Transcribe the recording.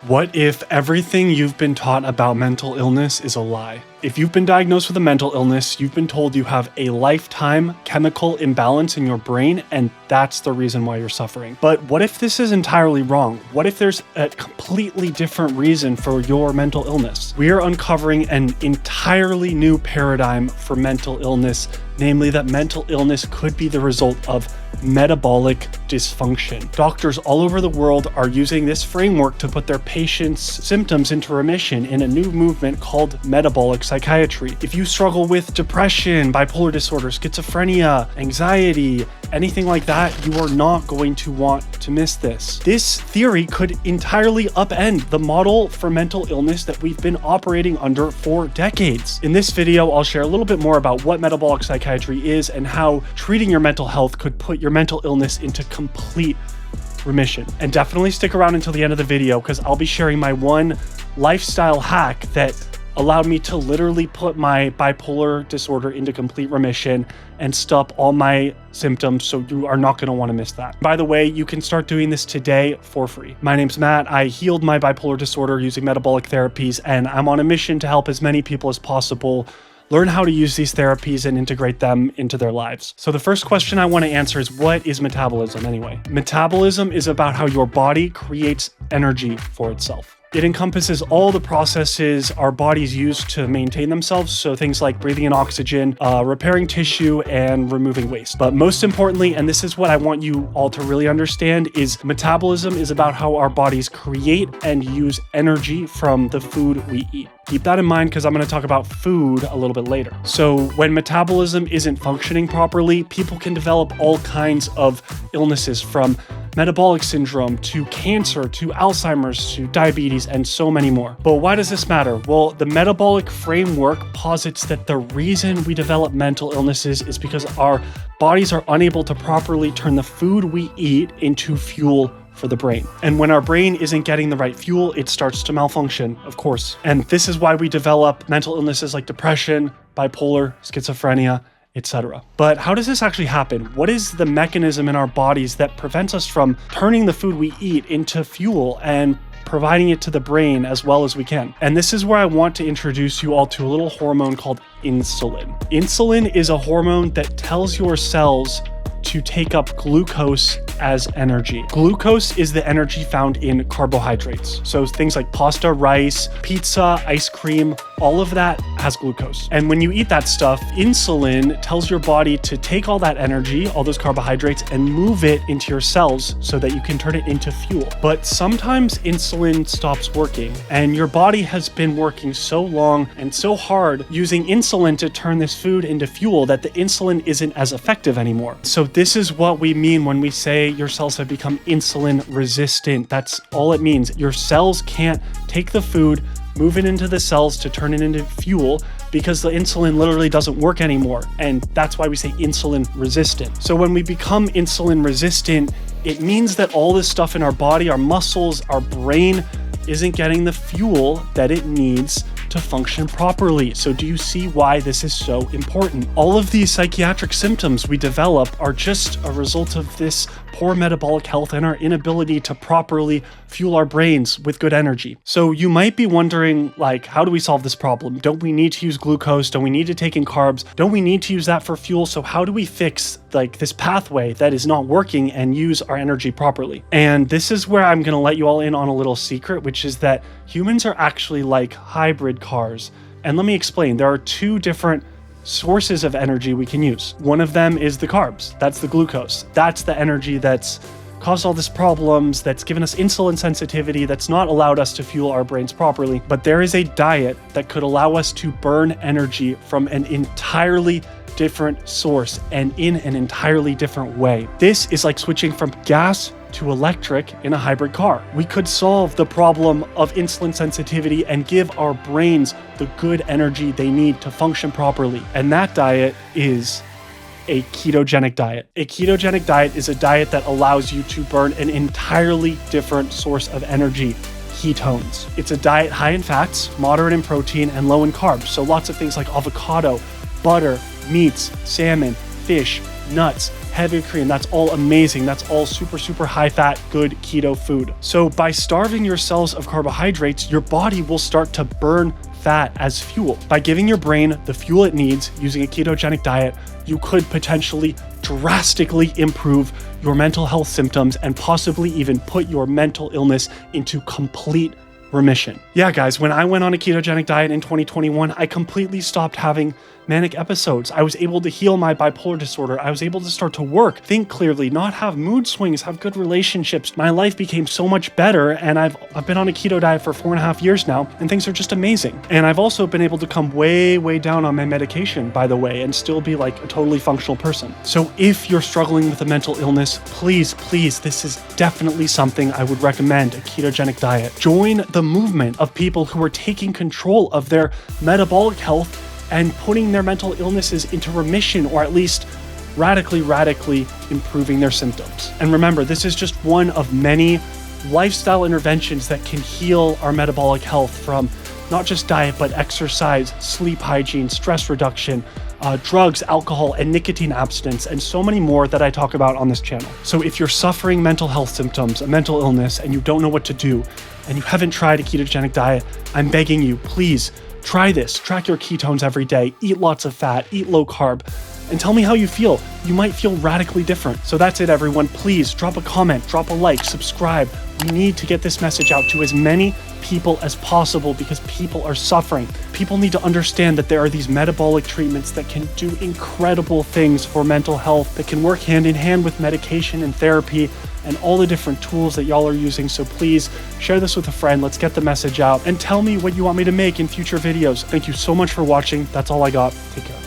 What if everything you've been taught about mental illness is a lie? If you've been diagnosed with a mental illness, you've been told you have a lifetime chemical imbalance in your brain, and that's the reason why you're suffering. But what if this is entirely wrong? What if there's a completely different reason for your mental illness? We are uncovering an entirely new paradigm for mental illness, namely that mental illness could be the result of metabolic dysfunction. Doctors all over the world are using this framework to put their patients' symptoms into remission in a new movement called metabolic psychiatry. If you struggle with depression, bipolar disorder, schizophrenia, anxiety, anything like that, you are not going to want to miss this. This theory could entirely upend the model for mental illness that we've been operating under for decades. In this video, I'll share a little bit more about what metabolic psychiatry is and how treating your mental health could put your mental illness into complete remission. And definitely stick around until the end of the video because I'll be sharing my one lifestyle hack that allowed me to literally put my bipolar disorder into complete remission and stop all my symptoms, so you are not going to want to miss that. By the way, you can start doing this today for free. My name's Matt. I healed my bipolar disorder using metabolic therapies, and I'm on a mission to help as many people as possible learn how to use these therapies and integrate them into their lives. So the first question I want to answer is, what is metabolism anyway? Metabolism is about how your body creates energy for itself. It encompasses all the processes our bodies use to maintain themselves, so things like breathing in oxygen, repairing tissue, and removing waste. But most importantly, and this is what I want you all to really understand, is metabolism is about how our bodies create and use energy from the food we eat. Keep that in mind because I'm going to talk about food a little bit later. So when metabolism isn't functioning properly, people can develop all kinds of illnesses, from metabolic syndrome to cancer to Alzheimer's to diabetes and so many more. But why does this matter? Well, the metabolic framework posits that the reason we develop mental illnesses is because our bodies are unable to properly turn the food we eat into fuel for the brain. And when our brain isn't getting the right fuel, it starts to malfunction, of course. And this is why we develop mental illnesses like depression, bipolar, schizophrenia, etc. But how does this actually happen? What is the mechanism in our bodies that prevents us from turning the food we eat into fuel and providing it to the brain as well as we can? And this is where I want to introduce you all to a little hormone called insulin. Insulin is a hormone that tells your cells to take up glucose as energy. Glucose is the energy found in carbohydrates. So things like pasta, rice, pizza, ice cream, all of that has glucose. And when you eat that stuff, insulin tells your body to take all that energy, all those carbohydrates, and move it into your cells so that you can turn it into fuel. But sometimes insulin stops working, and your body has been working so long and so hard using insulin to turn this food into fuel that the insulin isn't as effective anymore. So this is what we mean when we say your cells have become insulin resistant. That's all it means. Your cells can't take the food, move it into the cells to turn it into fuel because the insulin literally doesn't work anymore. And that's why we say insulin resistant. So when we become insulin resistant, it means that all this stuff in our body, our muscles, our brain isn't getting the fuel that it needs to function properly. So do you see why this is so important? All of these psychiatric symptoms we develop are just a result of this poor metabolic health and our inability to properly fuel our brains with good energy. So you might be wondering, like, how do we solve this problem? Don't we need to use glucose? Don't we need to take in carbs? Don't we need to use that for fuel? So how do we fix like this pathway that is not working and use our energy properly? And this is where I'm going to let you all in on a little secret, which is that humans are actually like hybrid cars. And let me explain. There are two different sources of energy we can use. One of them is the carbs. That's the glucose. That's the energy that's caused all these problems, that's given us insulin sensitivity, that's not allowed us to fuel our brains properly. But there is a diet that could allow us to burn energy from an entirely different source and in an entirely different way. This is like switching from gas to electric in a hybrid car. We could solve the problem of insulin sensitivity and give our brains the good energy they need to function properly. And that diet is a ketogenic diet. A ketogenic diet is a diet that allows you to burn an entirely different source of energy, ketones. It's a diet high in fats, moderate in protein, and low in carbs. So lots of things like avocado, butter, meats, salmon, fish, nuts, heavy cream. That's all amazing. That's all super, super high fat, good keto food. So by starving your cells of carbohydrates, your body will start to burn fat as fuel. By giving your brain the fuel it needs using a ketogenic diet, you could potentially drastically improve your mental health symptoms and possibly even put your mental illness into complete remission. Yeah, guys, when I went on a ketogenic diet in 2021, I completely stopped having manic episodes. I was able to heal my bipolar disorder. I was able to start to work, think clearly, not have mood swings, have good relationships. My life became so much better, and I've been on a keto diet for 4.5 years now, and things are just amazing. And I've also been able to come way, way down on my medication, by the way, and still be like a totally functional person. So if you're struggling with a mental illness, please, this is definitely something I would recommend, a ketogenic diet. Join the movement of people who are taking control of their metabolic health and putting their mental illnesses into remission, or at least radically improving their symptoms. And remember, this is just one of many lifestyle interventions that can heal our metabolic health from not just diet, but exercise, sleep hygiene, stress reduction, drugs, alcohol, and nicotine abstinence, and so many more that I talk about on this channel. So if you're suffering mental health symptoms, a mental illness, and you don't know what to do, and you haven't tried a ketogenic diet, I'm begging you, please try this. Track your ketones every day, eat lots of fat, eat low carb, and tell me how you feel. You might feel radically different. So that's it, everyone. Please drop a comment, drop a like, subscribe. We need to get this message out to as many people as possible because people are suffering. People need to understand that there are these metabolic treatments that can do incredible things for mental health, that can work hand in hand with medication and therapy and all the different tools that y'all are using. So please share this with a friend. Let's get the message out and tell me what you want me to make in future videos. Thank you so much for watching. That's all I got. Take care.